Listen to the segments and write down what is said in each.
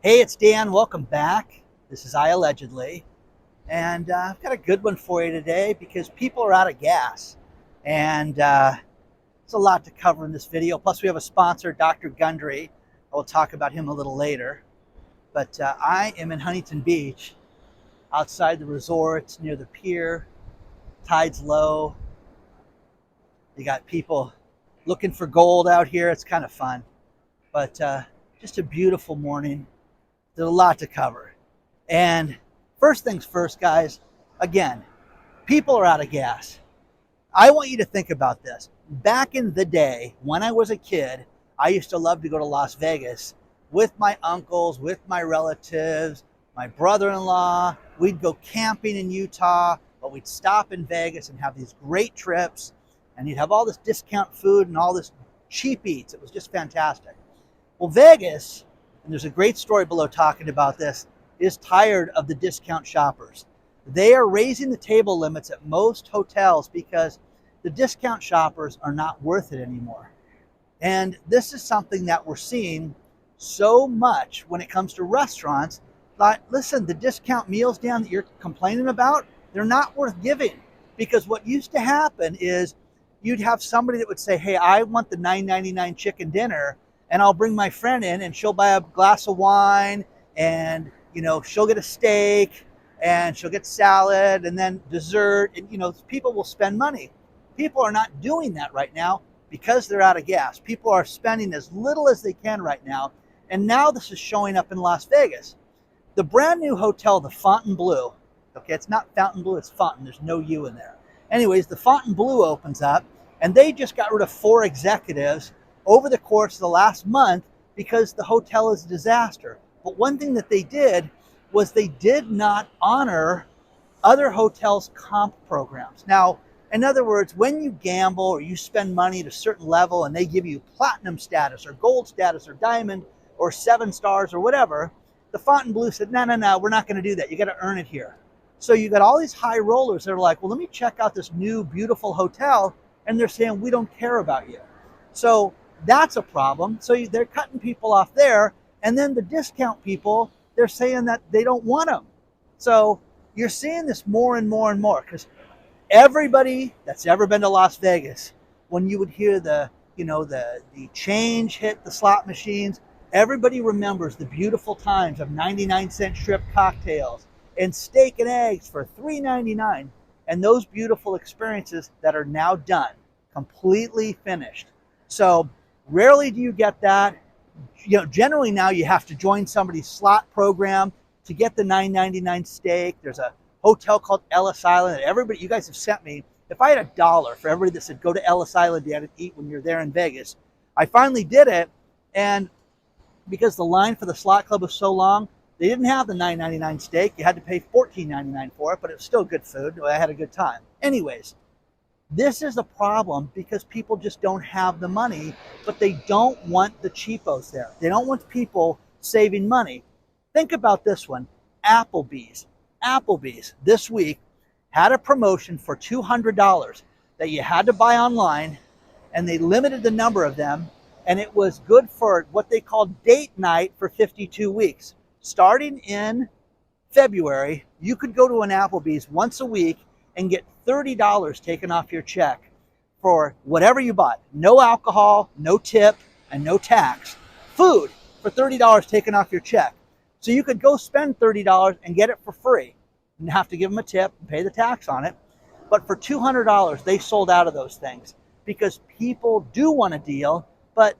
Hey, it's Dan. Welcome back. This is iAllegedly. And I've got a good one for you today because people are out of gas. And it's a lot to cover in this video. Plus, we have a sponsor, Dr. Gundry. I will talk about him a little later. But I am in Huntington Beach, outside the resort, near the pier. Tide's low. You got people looking for gold out here. It's kind of fun. But just a beautiful morning. There's a lot to cover. And first things first, guys, again, people are out of gas. I want you to think about this. Back in the day, when I was a kid, I used to love to go to Las Vegas with my uncles, with my relatives, my brother-in-law. We'd go camping in Utah, but we'd stop in Vegas and have these great trips. And you'd have all this discount food and all this cheap eats. It was just fantastic. Well, Vegas, and there's a great story below talking about this, is tired of the discount shoppers. They are raising the table limits at most hotels because the discount shoppers are not worth it anymore. And this is something that we're seeing so much when it comes to restaurants. But listen, the discount meals down that you're complaining about, they're not worth giving. Because what used to happen is you'd have somebody that would say, hey, I want the $9.99 chicken dinner, and I'll bring my friend in and she'll buy a glass of wine and, she'll get a steak and she'll get salad and then dessert. And, people will spend money. People are not doing that right now because they're out of gas. People are spending as little as they can right now. And now this is showing up in Las Vegas. The brand new hotel, the Fontainebleau, okay, it's not Fontainebleau, it's Fontaine. There's no U in there. Anyways, the Fontainebleau opens up and they just got rid of 4 executives over the course of the last month because the hotel is a disaster. But one thing that they did was they did not honor other hotels' comp programs. Now, in other words, when you gamble or you spend money at a certain level and they give you platinum status or gold status or diamond or 7 stars or whatever, the Fontainebleau said, no, we're not going to do that. You got to earn it here. So you got all these high rollers that are like, well, let me check out this new beautiful hotel. And they're saying, we don't care about you. So that's a problem. So they're cutting people off there. And then the discount people, they're saying that they don't want them. So you're seeing this more and more and more because everybody that's ever been to Las Vegas, when you would hear the change hit the slot machines, everybody remembers the beautiful times of 99-cent shrimp cocktails and steak and eggs for $3.99. And those beautiful experiences that are now done, completely finished. So rarely do you get that. Generally now you have to join somebody's slot program to get the $9.99 steak. There's a hotel called Ellis Island that you guys have sent me. If I had $1 for everybody that said go to Ellis Island to eat when you're there in Vegas, I finally did it. And because the line for the slot club was so long, they didn't have the $9.99 steak. You had to pay $14.99 for it, but it was still good food. I had a good time. Anyways, this is a problem because people just don't have the money, but they don't want the cheapos there. They don't want people saving money. Think about this one. Applebees this week had a promotion for $200 that you had to buy online, and they limited the number of them, and it was good for what they called date night for 52 weeks. Starting in February, you could go to an Applebee's once a week and get $30 taken off your check for whatever you bought. No alcohol, no tip, and no tax. Food for $30 taken off your check. So you could go spend $30 and get it for free. You have to give them a tip and pay the tax on it. But for $200, they sold out of those things because people do want a deal, but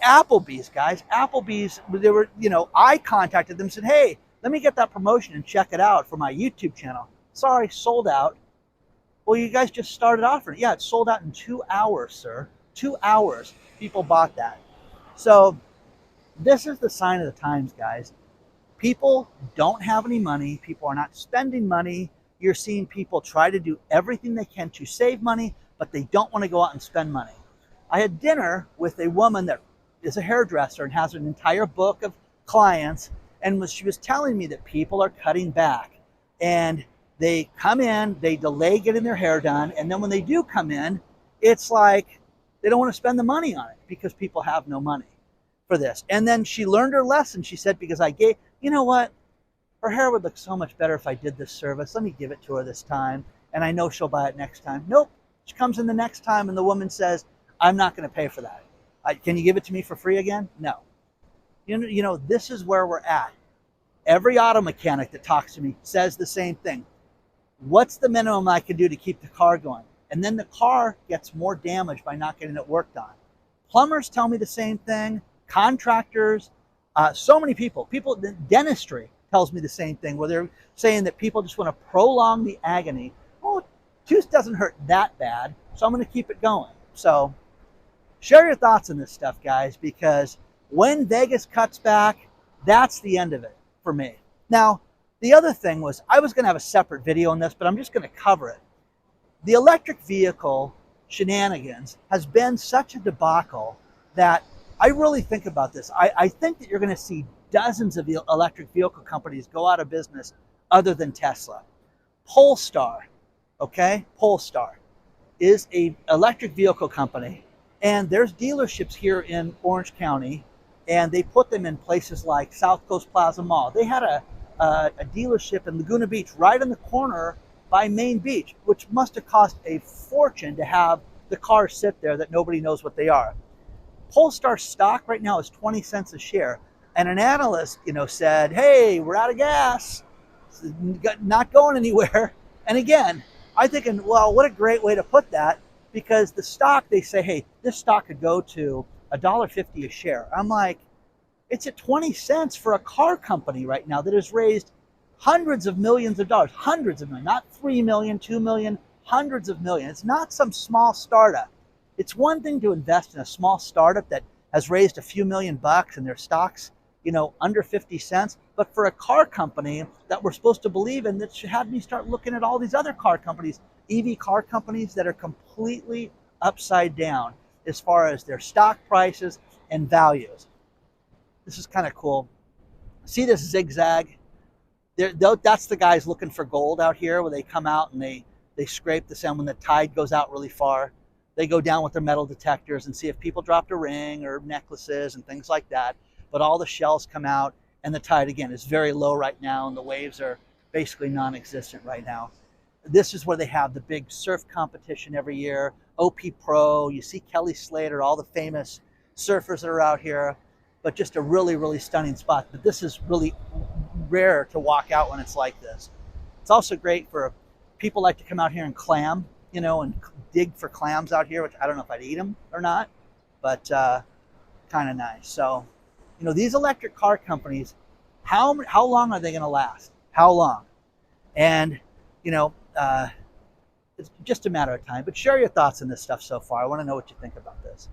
Applebee's, guys, they were, I contacted them and said, hey, let me get that promotion and check it out for my YouTube channel. Sorry, sold out. Well, you guys just started offering it. Yeah, it sold out in 2 hours, sir. 2 hours, people bought that. So this is the sign of the times, guys. People don't have any money. People are not spending money. You're seeing people try to do everything they can to save money, but they don't want to go out and spend money. I had dinner with a woman that is a hairdresser and has an entire book of clients, and she was telling me that people are cutting back. And they come in, they delay getting their hair done, and then when they do come in, it's like they don't want to spend the money on it because people have no money. For for this. And then she learned her lesson. She said, because I gave, you know what? Her hair would look so much better if I did this service. Let me give it to her this time. And I know she'll buy it next time. Nope. She comes in the next time and the woman says, I'm not going to pay for that. Can you give it to me for free again? No. You know, this is where we're at. Every auto mechanic that talks to me says the same thing. What's the minimum I can do to keep the car going? And then the car gets more damaged by not getting it worked on. Plumbers tell me the same thing. Contractors, so many people, dentistry tells me the same thing, where they're saying that people just want to prolong the agony. Well, tooth doesn't hurt that bad, so I'm going to keep it going. So share your thoughts on this stuff, guys, because when Vegas cuts back, that's the end of it for me. Now, the other thing was, I was going to have a separate video on this, but I'm just going to cover it. The electric vehicle shenanigans has been such a debacle that I really think about this. I think that you're going to see dozens of electric vehicle companies go out of business other than Tesla. Polestar, okay? Polestar is an electric vehicle company, and there's dealerships here in Orange County, and they put them in places like South Coast Plaza Mall. They had a dealership in Laguna Beach right on the corner by Main Beach, which must have cost a fortune to have the cars sit there that nobody knows what they are. Polestar stock right now is 20 cents a share. And an analyst, said, hey, we're out of gas. It's not going anywhere. And again, I'm thinking, well, what a great way to put that, because the stock, they say, hey, this stock could go to $1.50 a share. I'm like, it's at 20 cents for a car company right now that has raised hundreds of millions of dollars, hundreds of millions, not 3 million, 2 million, hundreds of millions. It's not some small startup. It's one thing to invest in a small startup that has raised a few $1,000,000 and their stocks, under 50 cents. But for a car company that we're supposed to believe in, that should have me start looking at all these other car companies, EV car companies that are completely upside down as far as their stock prices and values. This is kind of cool. See this zigzag? That's the guys looking for gold out here, where they come out and they scrape the sand when the tide goes out really far. They go down with their metal detectors and see if people dropped a ring or necklaces and things like that. But all the shells come out, and the tide, again, is very low right now, and the waves are basically non-existent right now. This is where they have the big surf competition every year, OP Pro. You see Kelly Slater, all the famous surfers that are out here, but just a really, really stunning spot. But this is really rare to walk out when it's like this. It's also great for people like to come out here and clam, and dig for clams out here, which I don't know if I'd eat them or not, but kind of nice. So, these electric car companies, how long are they going to last? How long? And, it's just a matter of time. But share your thoughts on this stuff so far. I want to know what you think about this.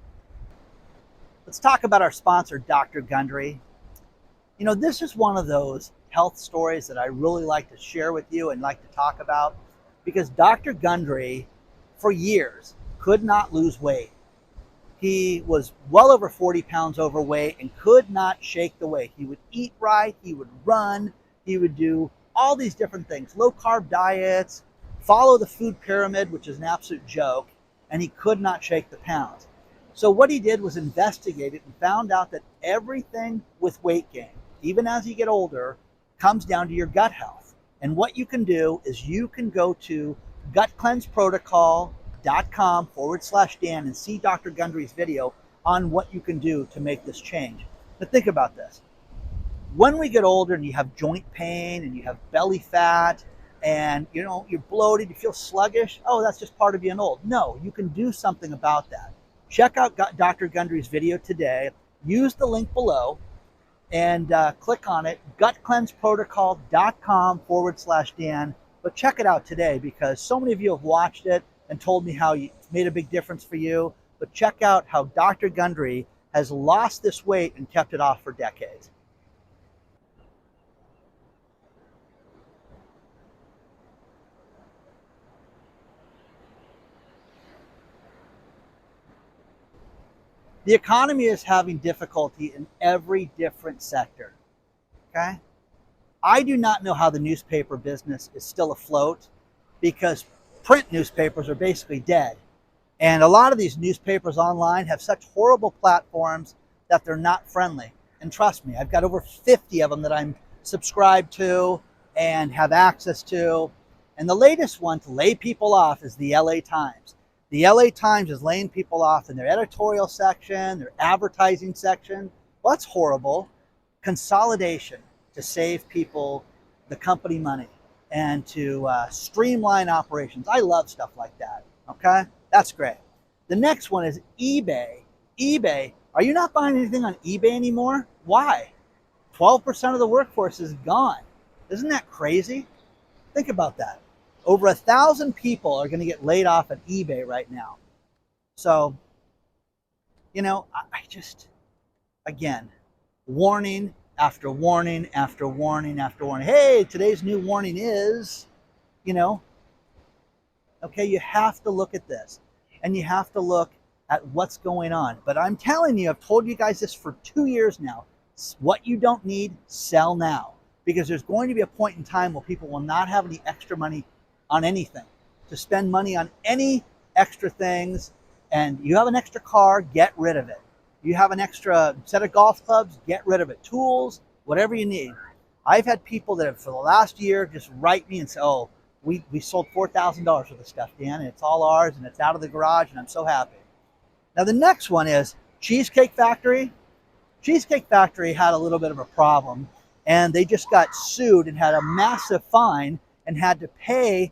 Let's talk about our sponsor, Dr. Gundry. This is one of those health stories that I really like to share with you and like to talk about, because Dr. Gundry, for years, could not lose weight. He was well over 40 pounds overweight and could not shake the weight. He would eat right, he would run, he would do all these different things, low-carb diets, follow the food pyramid, which is an absolute joke, and he could not shake the pounds. So what he did was investigate it and found out that everything with weight gain, even as you get older, comes down to your gut health. And what you can do is you can go to gutcleanseprotocol.com/Dan and see Dr. Gundry's video on what you can do to make this change. But think about this. When we get older and you have joint pain and you have belly fat and you're bloated, you feel sluggish, oh, that's just part of being old. No, you can do something about that. Check out Dr. Gundry's video today. Use the link below and click on it, gutcleanseprotocol.com/Dan. But check it out today, because so many of you have watched it and told me how it's made a big difference for you. But check out how Dr. Gundry has lost this weight and kept it off for decades. The economy is having difficulty in every different sector, okay? I do not know how the newspaper business is still afloat, because print newspapers are basically dead. And a lot of these newspapers online have such horrible platforms that they're not friendly. And trust me, I've got over 50 of them that I'm subscribed to and have access to. And the latest one to lay people off is the LA Times. The LA Times is laying people off in their editorial section, their advertising section. Well, that's horrible. Consolidation to save people the company money and to streamline operations. I love stuff like that, okay? That's great. The next one is eBay. eBay, are you not buying anything on eBay anymore? Why? 12% of the workforce is gone. Isn't that crazy? Think about that. Over 1,000 people are going to get laid off at eBay right now. So, you know, I just, again, warning after warning after warning after warning. Hey, today's new warning is, you know, okay, you have to look at this and you have to look at what's going on. But I'm telling you, I've told you guys this for 2 years now. What you don't need, sell now. Because there's going to be a point in time where people will not have any extra money on anything, to spend money on any extra things. And you have an extra car, get rid of it. You have an extra set of golf clubs, get rid of it. Tools, whatever you need. I've had people that have, for the last year, just write me and say, oh, we sold $4,000 worth of stuff, Dan, and it's all ours, and it's out of the garage, and I'm so happy. Now, the next one is Cheesecake Factory. Cheesecake Factory had a little bit of a problem, and they just got sued and had a massive fine and had to pay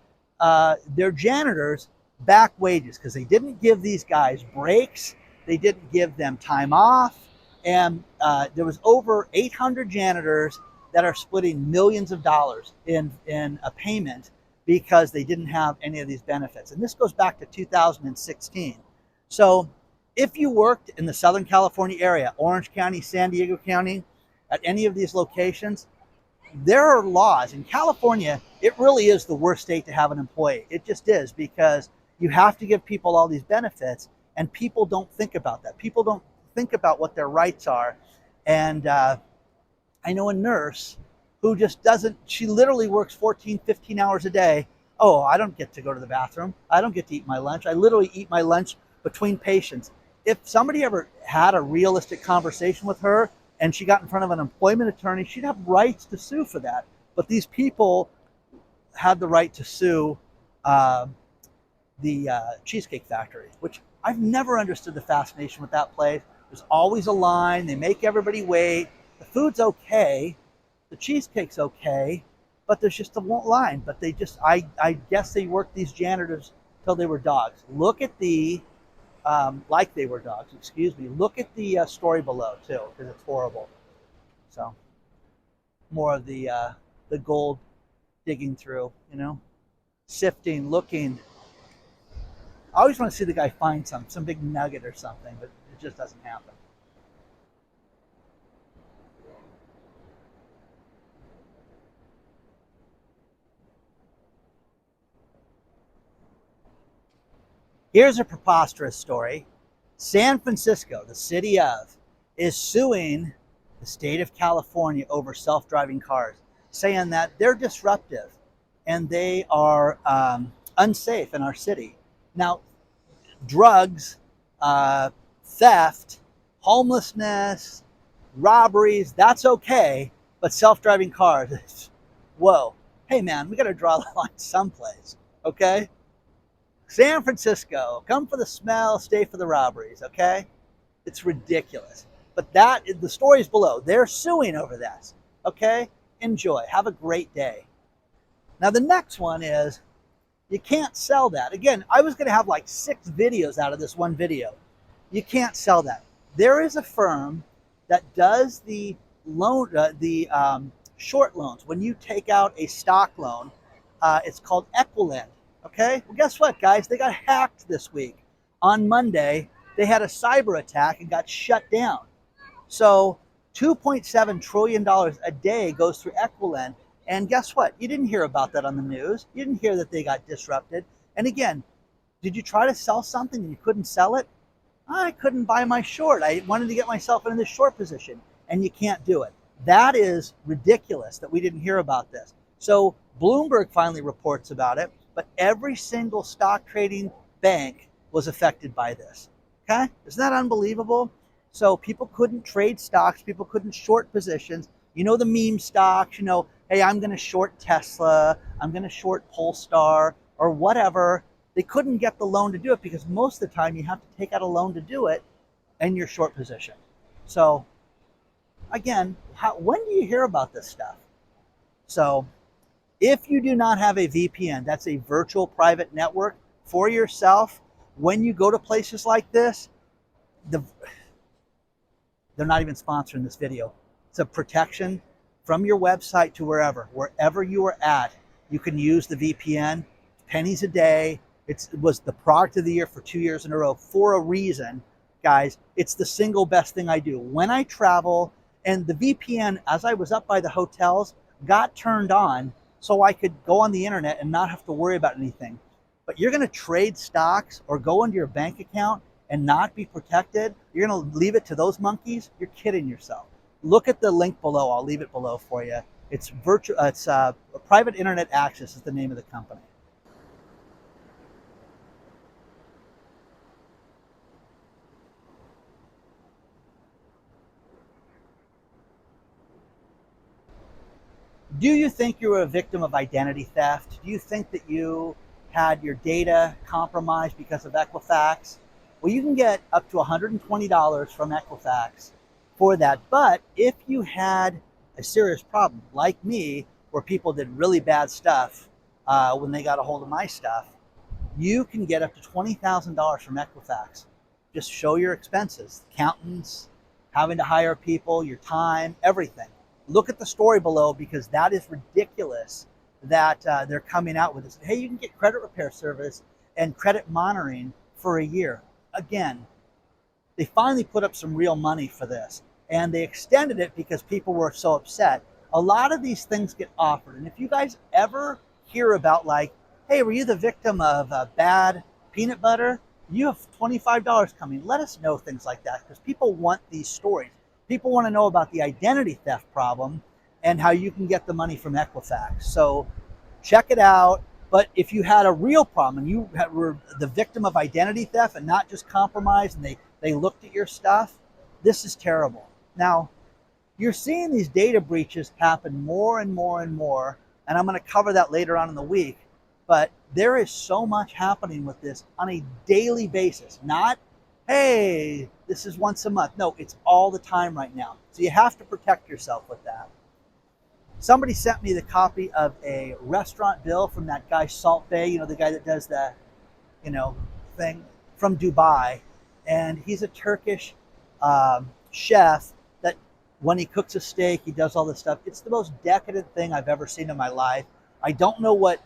their janitors back wages because they didn't give these guys breaks. They didn't give them time off. And there was over 800 janitors that are splitting millions of dollars in a payment because they didn't have any of these benefits. And this goes back to 2016. So if you worked in the Southern California area, Orange County, San Diego County, at any of these locations, there are laws. In California, it really is the worst state to have an employee. It just is, because you have to give people all these benefits, and people don't think about that. People don't think about what their rights are. And I know a nurse who just doesn't, she literally works 14, 15 hours a day. Oh, I don't get to go to the bathroom. I don't get to eat my lunch. I literally eat my lunch between patients. If somebody ever had a realistic conversation with her and she got in front of an employment attorney, she'd have rights to sue for that. But these people had the right to sue the Cheesecake Factory, which I've never understood the fascination with that place. There's always a line. They make everybody wait. The food's okay. The cheesecake's okay. But there's just a line. But they just, I guess they worked these janitors till they were dogs. Look at the, like they were dogs, excuse me. Look at the story below, too, because it's horrible. So, more of the gold digging through, you know, sifting, looking. I always want to see the guy find some big nugget or something, but it just doesn't happen. Here's a preposterous story. San Francisco, the city of, is suing the state of California over self-driving cars, saying that they're disruptive and they are unsafe in our city. Now, drugs, theft, homelessness, robberies, that's okay, but self-driving cars, whoa. Hey man, we gotta draw the line someplace, okay? San Francisco, come for the smell, stay for the robberies, okay? It's ridiculous. But the story's below. They're suing over this, okay? Enjoy, have a great day. Now the next one is, you can't sell that. Again, I was gonna have like 6 videos out of this one video. You can't sell that. There is a firm that does the loan, short loans. When you take out a stock loan, it's called Equifax. Okay, well, guess what, guys? They got hacked this week. On Monday, they had a cyber attack and got shut down. So $2.7 trillion a day goes through Equifax. And guess what? You didn't hear about that on the news. You didn't hear that they got disrupted. And again, did you try to sell something and you couldn't sell it? I couldn't buy my short. I wanted to get myself into this short position, and you can't do it. That is ridiculous that we didn't hear about this. So Bloomberg finally reports about it. But every single stock trading bank was affected by this. Okay? Isn't that unbelievable? So people couldn't trade stocks, people couldn't short positions. You know, the meme stocks, you know, hey, I'm going to short Tesla, I'm going to short Polestar or whatever. They couldn't get the loan to do it because most of the time you have to take out a loan to do it and you're short position. So again, when do you hear about this stuff? So if you do not have a VPN, that's a virtual private network for yourself, when you go to places like this, they're not even sponsoring this video. It's a protection from your website to wherever you are at, you can use the VPN, pennies a day. It was the product of the year for 2 years in a row for a reason, guys. It's the single best thing I do. When I travel, and the VPN, as I was up by the hotels, got turned on so I could go on the internet and not have to worry about anything. But you're going to trade stocks or go into your bank account and not be protected? You're going to leave it to those monkeys? You're kidding yourself. Look at the link below. I'll leave it below for you. It's virtual. It's Private Internet Access is the name of the company. Do you think you were a victim of identity theft? Do you think that you had your data compromised because of Equifax? Well, you can get up to $120 from Equifax for that. But if you had a serious problem, like me, where people did really bad stuff when they got a hold of my stuff, you can get up to $20,000 from Equifax. Just show your expenses, accountants, having to hire people, your time, everything. Look at the story below because that is ridiculous that they're coming out with this. Hey, you can get credit repair service and credit monitoring for a year. Again, they finally put up some real money for this and they extended it because people were so upset. A lot of these things get offered. And if you guys ever hear about like, hey, were you the victim of bad peanut butter? You have $25 coming. Let us know things like that because people want these stories. People want to know about the identity theft problem and how you can get the money from Equifax. So check it out. But if you had a real problem and you were the victim of identity theft and not just compromised and they looked at your stuff, this is terrible. Now, you're seeing these data breaches happen more and more and more, and I'm going to cover that later on in the week. But there is so much happening with this on a daily basis. Not, hey, this is once a month. No, it's all the time right now. So you have to protect yourself with that. Somebody sent me the copy of a restaurant bill from that guy Salt Bay, the guy that does the, thing from Dubai. And he's a Turkish chef that when he cooks a steak, he does all this stuff. It's the most decadent thing I've ever seen in my life. I don't know what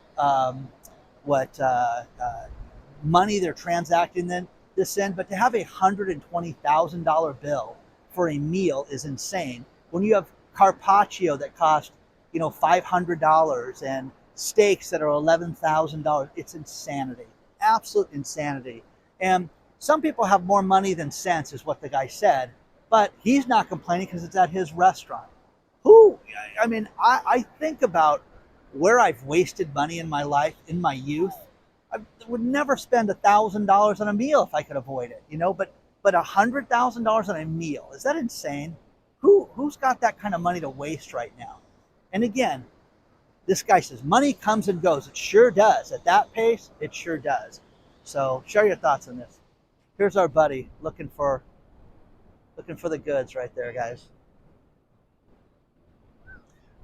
money they're transacting this in, but to have a $120,000 bill for a meal is insane. When you have carpaccio that cost $500 and steaks that are $11,000, it's insanity, absolute insanity. And some people have more money than sense, is what the guy said, but he's not complaining because it's at his restaurant. I think about where I've wasted money in my life, in my youth. I would never spend $1,000 on a meal if I could avoid it, but $100,000 on a meal, is that insane? Who's got that kind of money to waste right now? And again, this guy says money comes and goes. It sure does. At that pace, it sure does. So share your thoughts on this. Here's our buddy looking for the goods right there, guys.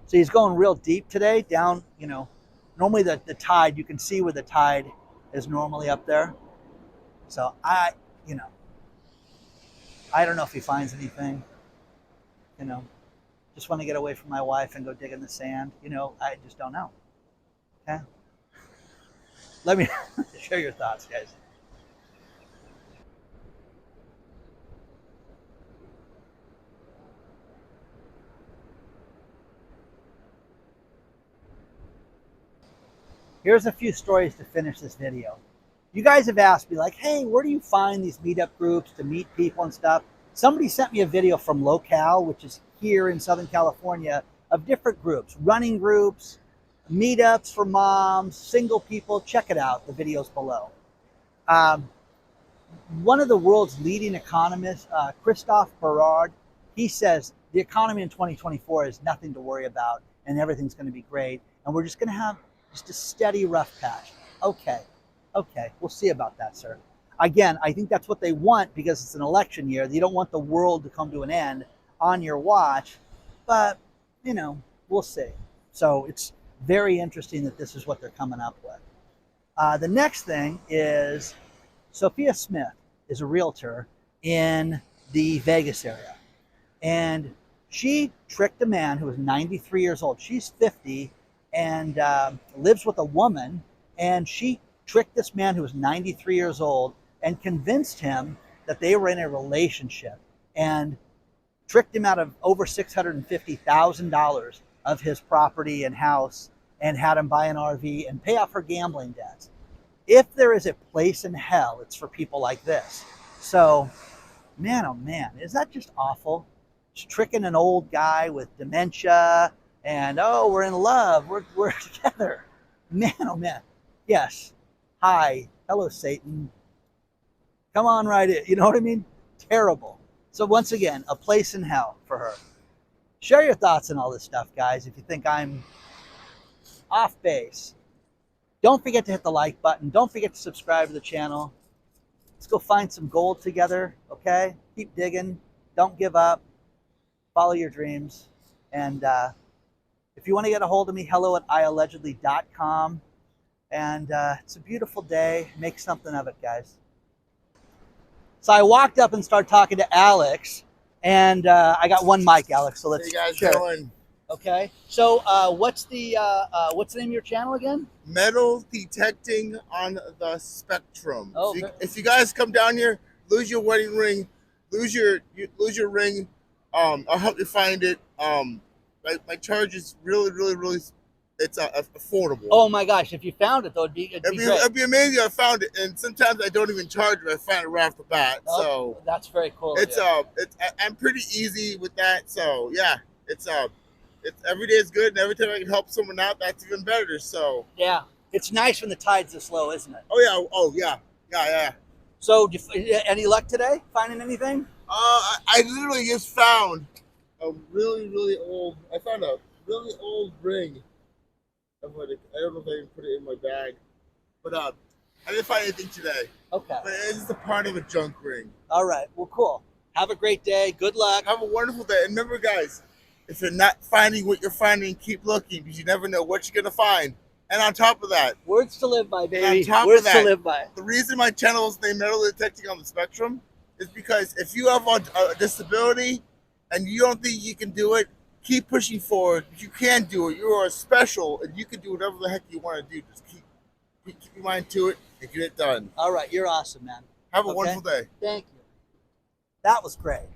So he's going real deep today, down, normally the tide, you can see where the tide is normally up there. So I don't know if he finds anything, just want to get away from my wife and go dig in the sand. I just don't know. Okay. Let me share your thoughts, guys. Here's a few stories to finish this video. You guys have asked me like, hey, where do you find these meetup groups to meet people and stuff? Somebody sent me a video from Locale, which is here in Southern California, of different groups, running groups, meetups for moms, single people. Check it out. The video's below. one of the world's leading economists, Christophe Berard, he says the economy in 2024 is nothing to worry about and everything's going to be great. And we're just going to have just a steady rough patch. Okay, we'll see about that, sir. Again, I think that's what they want because it's an election year. You don't want the world to come to an end on your watch, but, you know, we'll see. So it's very interesting that this is what they're coming up with. The next thing is Sophia Smith is a realtor in the Vegas area. And she tricked a man who was 93 years old. She's 50 and lives with a woman. And she tricked this man who was 93 years old and convinced him that they were in a relationship and tricked him out of over $650,000 of his property and house and had him buy an RV and pay off her gambling debts. If there is a place in hell, it's for people like this. So, man, oh man, is that just awful? Just tricking an old guy with dementia and, oh, we're in love, we're together. Man, oh man. Yes. Hi. Hello, Satan. Come on right in. You know what I mean? Terrible. So once again, a place in hell for her. Share your thoughts on all this stuff, guys, if you think I'm off base. Don't forget to hit the like button. Don't forget to subscribe to the channel. Let's go find some gold together, okay? Keep digging. Don't give up. Follow your dreams. And if you want to get a hold of me, hello@iallegedly.com. And it's a beautiful day. Make something of it, guys. So I walked up and started talking to Alex, and I got one mic, Alex. So let's. Hey guys, share. doing? Okay. So what's the name of your channel again? Metal detecting on the spectrum. Oh, if you guys come down here, lose your wedding ring, lose your ring. I'll help you find it. My charge is really, it's affordable. Oh my gosh! If you found it, though, it'd be great. It'd be amazing. I found it, and sometimes I don't even charge it. I find it right off the bat. Oh, so that's very cool. I'm pretty easy with that. So yeah, it's every day is good, and every time I can help someone out, that's even better. So yeah, it's nice when the tide's this low, isn't it? Oh yeah. So any luck today? Finding anything? I literally just found a really old. I found a really old ring. I don't know if I even put it in my bag, but I didn't find anything today. Okay. But it's just a part of a junk ring. All right. Well, cool. Have a great day. Good luck. Have a wonderful day. And remember, guys, if you're not finding what you're finding, keep looking because you never know what you're gonna find. And on top of that, words to live by, baby. On top words of that, to live by. The reason my channel is named Metal Detecting on the Spectrum is because if you have a disability and you don't think you can do it, keep pushing forward. You can do it. You are special, and you can do whatever the heck you want to do. Just keep your mind to it and get it done. All right, you're awesome, man. Have a wonderful day. Thank you. That was great.